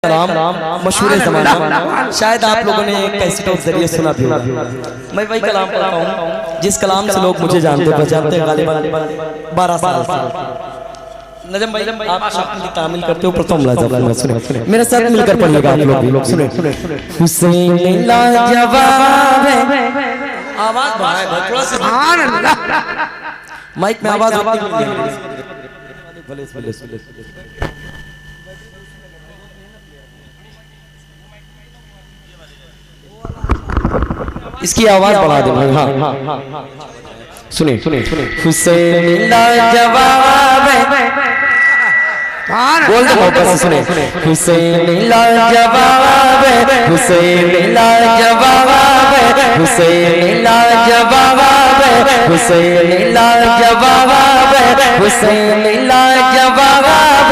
कलाम मशहूर ज़माना, शायद आप लोगों ने कैसेटों के जरिए सुना भी होगा। मैं वही कलाम पढ़ता हूँ जिस कलाम से लोग मुझे जानते पहचानते हैं। गालिबा 12 साल से नजम भाई आप शामिल की तामील करते हो। प्रथम लाजवाब सुने, मेरे साथ मिलकर पढ़ लेगा आप लोग सुने। हुसैन लाजवाब है, आवाज बढ़ाए भाई थोड़ा सा, सुभान अल्लाह। माइक में आवाज इसकी आवाज बढ़ा दे भाई। हाँ सुने सुने सुने। हुसैन लाजवाब है, बोल दो बस सुने। हुसैन लाजवाब है, हुसैन लाजवाब है, हुसैन लाजवाब है, हुसैन लाजवाब है, हुसैन लाजवाब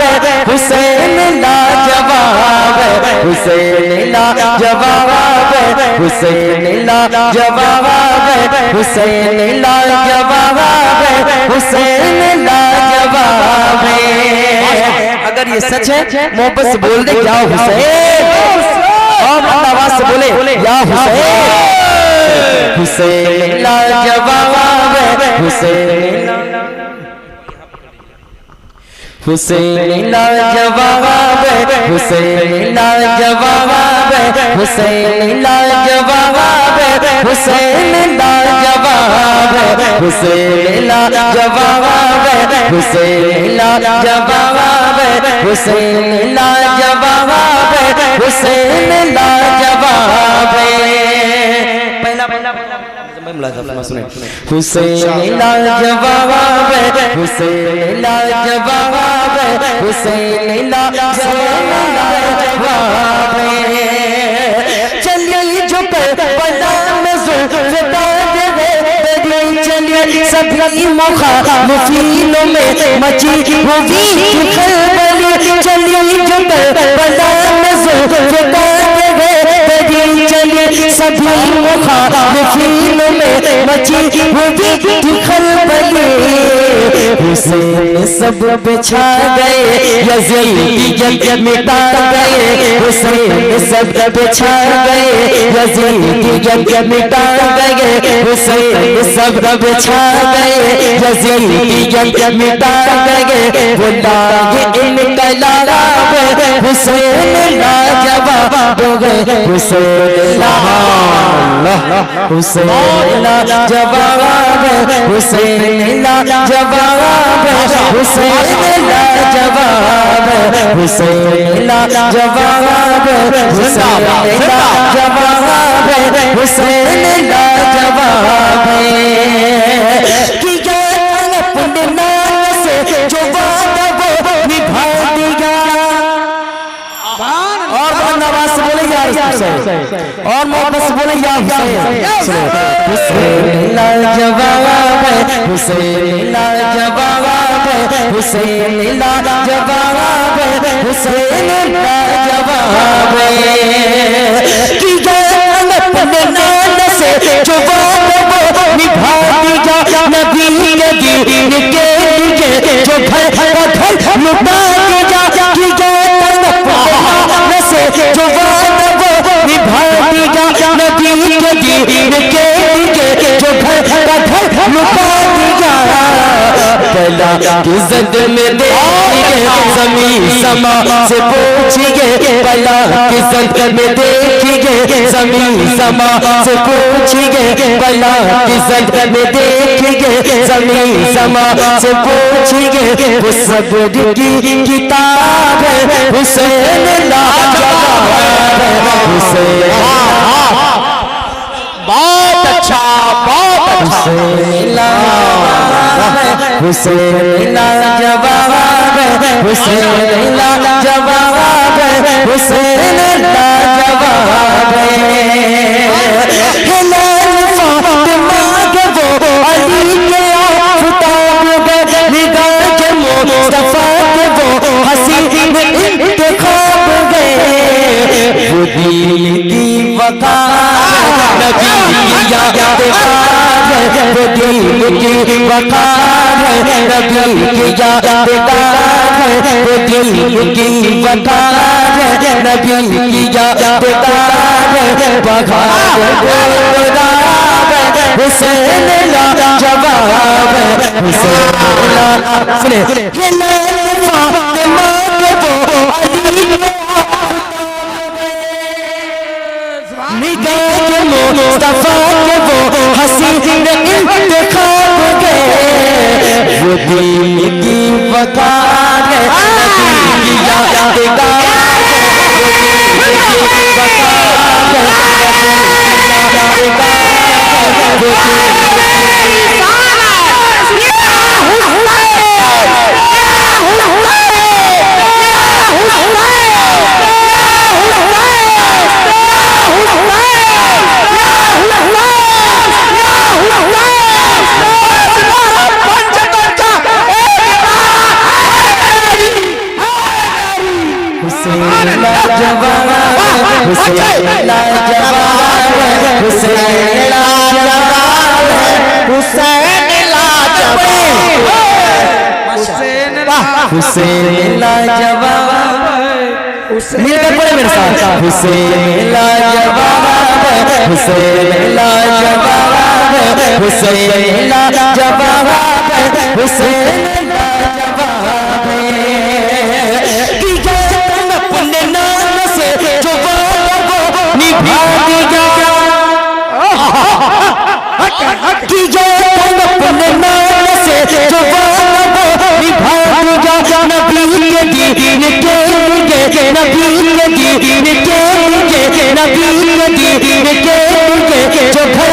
है, हुसैन लाजवाब है, हुसैन लाजवाब है, हुसैन लाजवाब है, हुसैन लाजवाब है, हुसैन लाजवाब है। अगर ये सच है मोहब्बत से बोल दे या हुसैन, और आवाज से बोले या हुसैन। हुसैन लाजवाब है, हुसैन हुसैन लाजवाब है, हुसैन लाजवाब है, हुसैन लाजवाब है, हुसैन लाजवाब है, हुसैन लाजवाब है, हुसैन लाजवाब है, हुसैन लाजवाब है, हुसैन लाजवाब है। पहला सुने। हुसैन लाजवाब है, हुसैन लाजवाब है, हुसैन लाजवाब है। चलिए जो करबला में ज़ुल्फ़ार है, चलिए सभी मुखालिफिनों में मची हुई खलबली। चलिए जो करबला में ज़ुल्फ़ार है, चलिए सभी मुखालिफिनों में मची हुई खलबली। हुसैन सब बिछा गए, यज़ीद मिटा गए, हुसैन सब बिछा गए, यज़ीद मिटा गए, हुसैन सब बिछा गए, यज़ीद मिटा गए। वो लागे इनकलाब है, हुसैन लाजवाब हो गए, हुसैन हुसैन लाजवाब है, हुसैन लाजवाब है, हुसैन लाजवाब है, हुसैन लाजवाब है, हुसैन लाजवाब है, हुसैन लाजवाब है। कि अपने नाम से जो वादा वो निभा दिया, और नवाज से बोले यार हुसैन, और मोहब्बत से बोले या हुसैन। हुसैन लाजवाब है, हुसैन लाजवाब है, हुसैन लाजवाब है, हुसैन लाजवाब है। कि अपने नाम से जो वादा वो निभा दिया, नबी के दीन के लिए जो घर घर लुटा दिया। कि अपने से जो वादा वो निभा दिया, नबी के दीन के लिए जो घर घर लुटा दिया। बला की जद में देखिए ज़मीन समा से पूछिए, बला की जद में देखिए ज़मीन समा से पूछिए, बला की जद में देखिए ज़मीन समा से पूछिए। वो सब्र की किताब है, हुसैन लाजवाब है, हुसैन बहुत अच्छा बहुत अच्छा। हुसैन लाजवाब है, हुसैन लाजवाब है, हुसैन लाजवाब है। हिलाल फातिमा के वो अली के आफताब गए, निगाह के मुस्तफा के वो हसीन इंतखाब गए। वो दीन की वक़ार नबी की याद वो दीन की वक़ार है, नबी की याद है वो दीन की वकार है नबी की यादगार है बघार गुलदार है हुसैन लाजवाब है हुसैन लाजवाब सुने ये फातिमा के वो अली निगाह के मुस्तफा के वो हसीन इंतखाब के वो दीन की वकार है नबी की यादगार है वो दीन की वकार है नबी की यादगार हुसैन लाजवाब मिलकर पढ़े मेरे साथ हुसैन लाजवाब हुसैन लाजवाब हुसैन लाजवाब हुसैन लाजवाब की जान अपने नाम से जो वो निभा दिया की जान अपने नाम से जो वो निभा नबी के दीन के लिए नबी के दीन के लिए नबी के दीन के लिए जो घर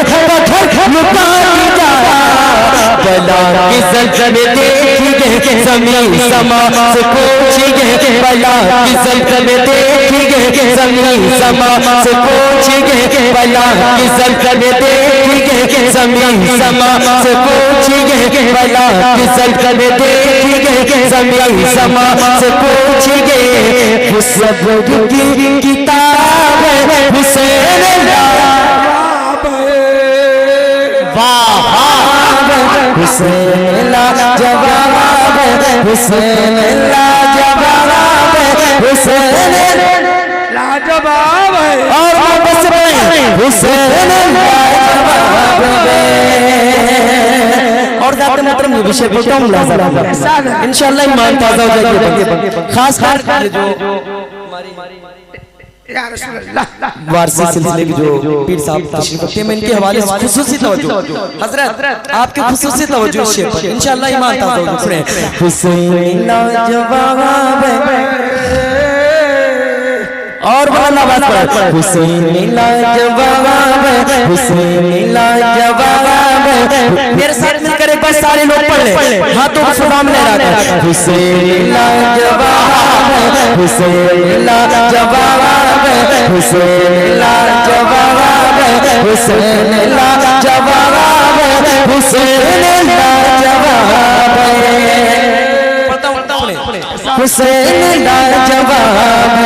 लुटा दिया बला की सल्तनत देखिए ज़मीन समा से पूछिए बला की सल्तनत देखिए ज़मीन समा से पूछिए बला की सल्तनत देखिए ज़मीन समा से पूछिए बला की सल्तनत देखिए ज़मीन समा से पूछिए सब्र की किताब है हुसैन लाजवाब वाह हुसैन लाजवाब हुसैन लाजवाब हुसैन लाजवाब और बस हुसैन लाजवाब और जाते मतलब विषय बोलता हूँ इंशाल्लाह ईमान ताज़ा हो जाएगा खास कर जो वारसी सिलसिले की जो पीर साहब तशरीफ रखते हैं मैं इनके हवाले से खुसूसी तवज्जो हजरत आपके खुसूसी तवज्जो इस शेर पर इंशाल्लाह ईमान ताज़ा होगा सुने हुसैन लाजवाब और बोलना बात पर हुसैन लाजवाब हुसैन लाजवाब मेरे साथ मिलकर एक बार सारे लोग पढ़ ले हाथों को सामने लहराकर हुसैन लाजवाब हुसैन लाजवाब हुसैन लाजवाब हुसैन लाजवाब हुसैन लाजवाब हुसैन लाजवाब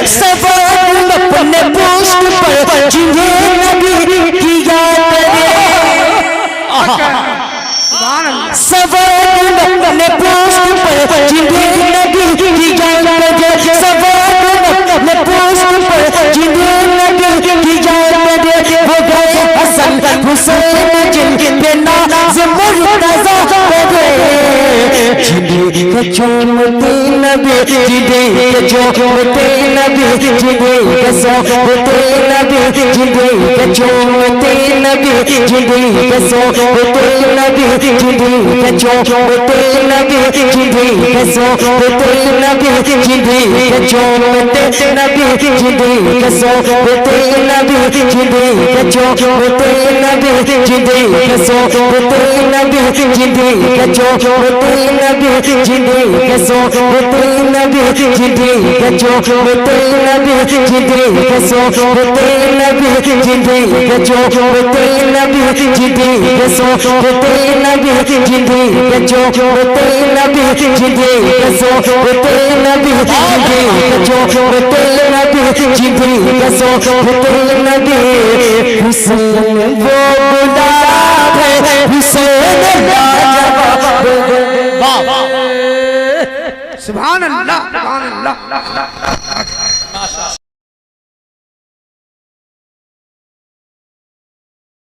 सवाल अपने पोस्ट पर जिन्हें नबी की याद सवाल अपने पोस्ट पर जिन्हें नबी की याद सवाल अपने पोस्ट पर जिन्हें नबी की याद हो गए हसन हुसैन जिनके नाज़ मुर्तज़ा जिन्हें चूमते नबी जिन्हें चूमते नबी जिन्हें सोते नबी जिन्हें चूमते नबी जिन्हें सोते नबी जिन्हें चूमते नबी जिन्हें सोते नबी जिन्हें चूमते नबी जिन्हें सोते नबी जिन्हें चूमते नबी जिन्हें सोते नबी जिन्हें चूमते नबी जिन्हें सोते नबी जिन्हें चूमते नबी जिन्हें सोते नबी जिन्हें चूमते नबी जिन्हें सोते नबी जिन्हें चूमते नबी जिन्हें सोते नबी जिन्हें चूमते नबी जिन्हें सोते नबी हुसैन वो गुलाब है हुसैन लाजवाब अल्लाह